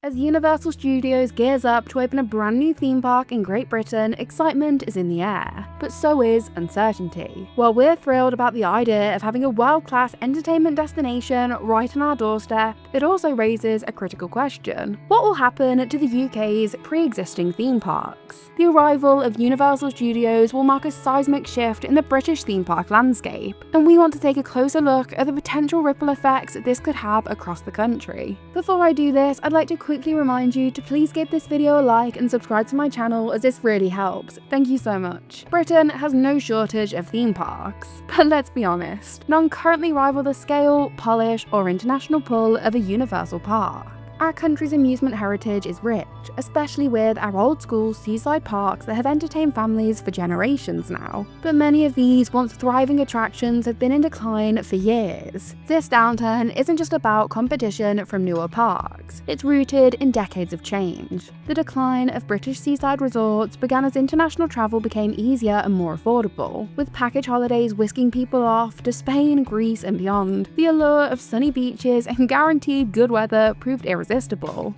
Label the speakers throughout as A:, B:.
A: As Universal Studios gears up to open a brand new theme park in Great Britain, excitement is in the air, but so is uncertainty. While we're thrilled about the idea of having a world-class entertainment destination right on our doorstep, it also raises a critical question. What will happen to the UK's pre-existing theme parks? The arrival of Universal Studios will mark a seismic shift in the British theme park landscape, and we want to take a closer look at the potential ripple effects this could have across the country. Before I do this, I'd like to quickly remind you to please give this video a like and subscribe to my channel, as this really helps. Thank you so much. Britain has no shortage of theme parks, but let's be honest, none currently rival the scale, polish, or international pull of a Universal park. Our country's amusement heritage is rich, especially with our old-school seaside parks that have entertained families for generations now. But many of these once thriving attractions have been in decline for years. This downturn isn't just about competition from newer parks, it's rooted in decades of change. The decline of British seaside resorts began as international travel became easier and more affordable, with package holidays whisking people off to Spain, Greece, and beyond. The allure of sunny beaches and guaranteed good weather proved irresistible.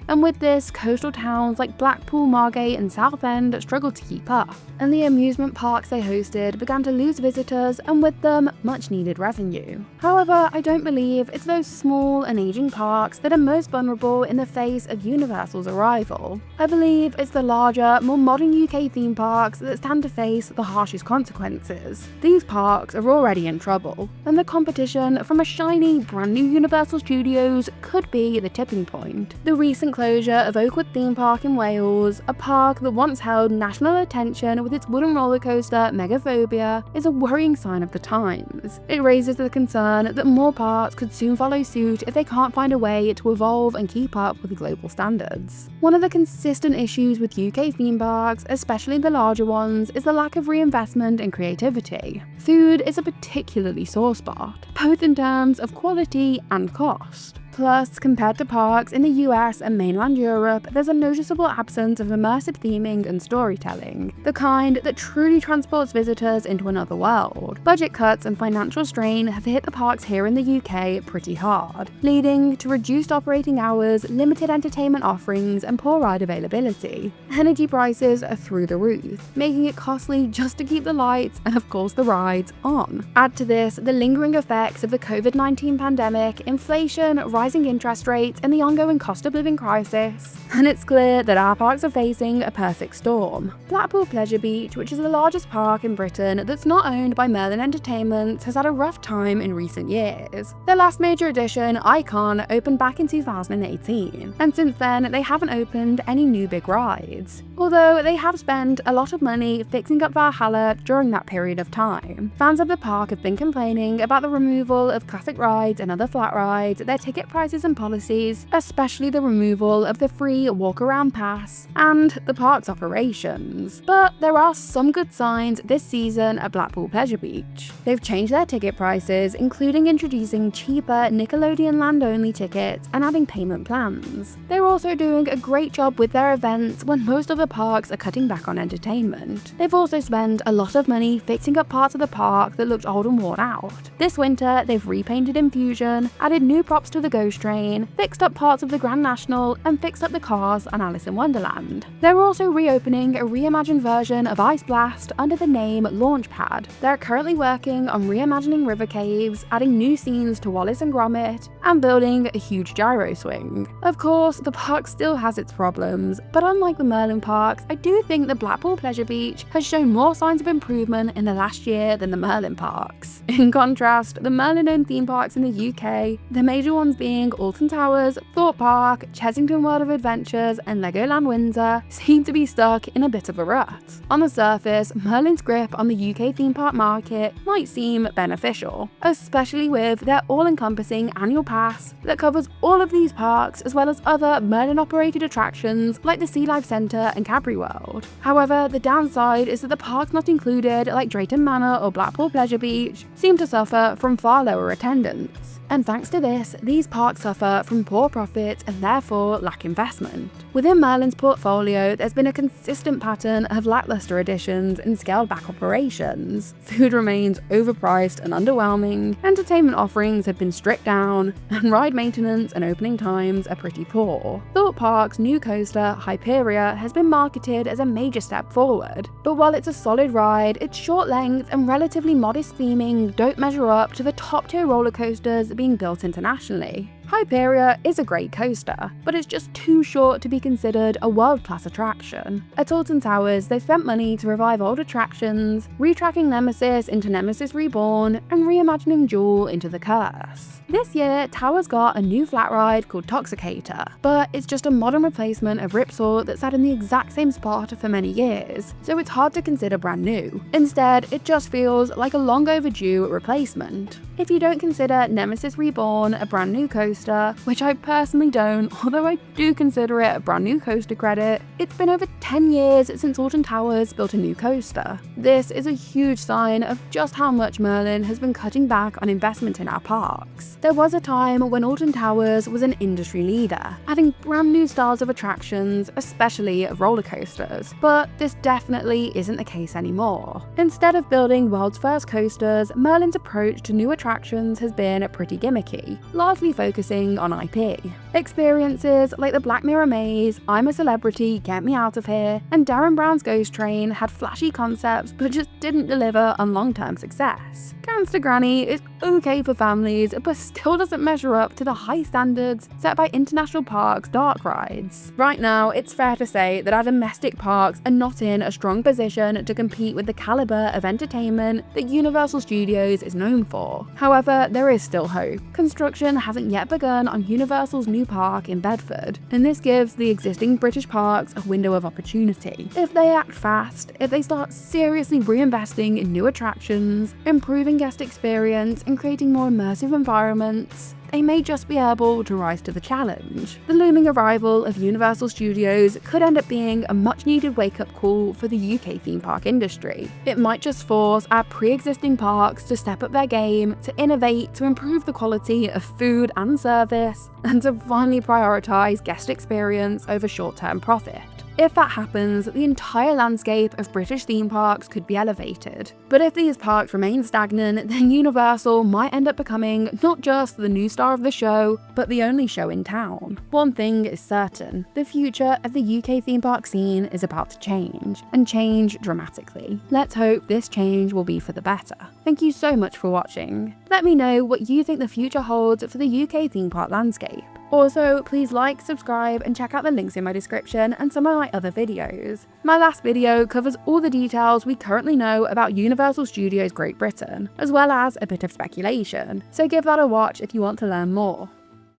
A: And with this, coastal towns like Blackpool, Margate, and Southend struggled to keep up, and the amusement parks they hosted began to lose visitors and with them much needed revenue. However, I don't believe it's those small and aging parks that are most vulnerable in the face of Universal's arrival. I believe it's the larger, more modern UK theme parks that stand to face the harshest consequences. These parks are already in trouble, and the competition from a shiny, brand new Universal Studios could be the tipping point. The recent closure of Oakwood Theme Park in Wales, a park that once held national attention with its wooden roller coaster Megaphobia, is a worrying sign of the times. It raises the concern that more parks could soon follow suit if they can't find a way to evolve and keep up with global standards. One of the consistent issues with UK theme parks, especially the larger ones, is the lack of reinvestment and creativity. Food is a particularly sore spot, both in terms of quality and cost. Plus, compared to parks in the US and mainland Europe, there's a noticeable absence of immersive theming and storytelling, the kind that truly transports visitors into another world. Budget cuts and financial strain have hit the parks here in the UK pretty hard, leading to reduced operating hours, limited entertainment offerings, and poor ride availability. Energy prices are through the roof, making it costly just to keep the lights and of course the rides on. Add to this the lingering effects of the COVID-19 pandemic, inflation, rising interest rates, and the ongoing cost of living crisis, and it's clear that our parks are facing a perfect storm. Blackpool Pleasure Beach, which is the largest park in Britain that's not owned by Merlin Entertainments, has had a rough time in recent years. Their last major addition, Icon, opened back in 2018, and since then they haven't opened any new big rides, although they have spent a lot of money fixing up Valhalla during that period of time. Fans of the park have been complaining about the removal of classic rides and other flat rides, their ticket prices and policies, especially the removal of the free walk-around pass, and the park's operations. But there are some good signs this season at Blackpool Pleasure Beach. They've changed their ticket prices, including introducing cheaper Nickelodeon land-only tickets and adding payment plans. They're also doing a great job with their events when most other parks are cutting back on entertainment. They've also spent a lot of money fixing up parts of the park that looked old and worn out. This winter, they've repainted Infusion, added new props to the Ghost Train, fixed up parts of the Grand National, and fixed up the cars on Alice in Wonderland. They're also reopening a reimagined version of Ice Blast under the name Launchpad. They're currently working on reimagining river caves, adding new scenes to Wallace and Gromit, and building a huge gyro swing. Of course, the park still has its problems, but unlike the Merlin parks, I do think that Blackpool Pleasure Beach has shown more signs of improvement in the last year than the Merlin parks. In contrast, the Merlin-owned theme parks in the UK, the major ones being Alton Towers, Thorpe Park, Chessington World of Adventures, and Legoland Windsor, seem to be stuck in a bit of a rut. On the surface, Merlin's grip on the UK theme park market might seem beneficial, especially with their all-encompassing annual pass that covers all of these parks as well as other Merlin-operated attractions like the Sea Life Centre and Cadbury World. However, the downside is that the parks not included, like Drayton Manor or Blackpool Pleasure Beach, seem to suffer from far lower attendance. and thanks to this, these parks suffer from poor profits and therefore lack investment. Within Merlin's portfolio, there's been a consistent pattern of lackluster additions and scaled-back operations. Food remains overpriced and underwhelming, entertainment offerings have been stripped down, and ride maintenance and opening times are pretty poor. Thorpe Park's new coaster, Hyperia, has been marketed as a major step forward, but while it's a solid ride, its short length and relatively modest theming don't measure up to the top-tier roller coasters being built internationally. Hyperia is a great coaster, but it's just too short to be considered a world-class attraction. At Alton Towers, they've spent money to revive old attractions, retracking Nemesis into Nemesis Reborn, and reimagining Jewel into The Curse. This year, Towers got a new flat ride called Toxicator, but it's just a modern replacement of Ripsaw that sat in the exact same spot for many years, so it's hard to consider brand new. Instead, it just feels like a long overdue replacement. If you don't consider Nemesis Reborn a brand new coaster, which I personally don't, although I do consider it a brand new coaster credit, it's been over 10 years since Alton Towers built a new coaster. This is a huge sign of just how much Merlin has been cutting back on investment in our parks. There was a time when Alton Towers was an industry leader, adding brand new styles of attractions, especially of roller coasters, but this definitely isn't the case anymore. Instead of building world's first coasters, Merlin's approach to new attractions has been pretty gimmicky, largely focusing on IP. Experiences like the Black Mirror Maze, I'm a Celebrity, Get Me Out of Here, and Darren Brown's Ghost Train had flashy concepts but just didn't deliver on long-term success. Gangster Granny is okay for families, but still doesn't measure up to the high standards set by International Parks dark rides. Right now, it's fair to say that our domestic parks are not in a strong position to compete with the caliber of entertainment that Universal Studios is known for. However, there is still hope. Construction hasn't yet begun on Universal's new park in Bedford, and this gives the existing British parks a window of opportunity. If they act fast, if they start seriously reinvesting in new attractions, improving guest experience, and creating more immersive environments, they may just be able to rise to the challenge. The looming arrival of Universal Studios could end up being a much-needed wake-up call for the UK theme park industry. It might just force our pre-existing parks to step up their game, to innovate, to improve the quality of food and service, and to finally prioritise guest experience over short-term profit. If that happens, the entire landscape of British theme parks could be elevated. But if these parks remain stagnant, then Universal might end up becoming not just the new star of the show, but the only show in town. One thing is certain, the future of the UK theme park scene is about to change, and change dramatically. Let's hope this change will be for the better. Thank you so much for watching. Let me know what you think the future holds for the UK theme park landscape. Also, please like, subscribe, and check out the links in my description and some of my other videos. My last video covers all the details we currently know about Universal Studios Great Britain, as well as a bit of speculation, so give that a watch if you want to learn more.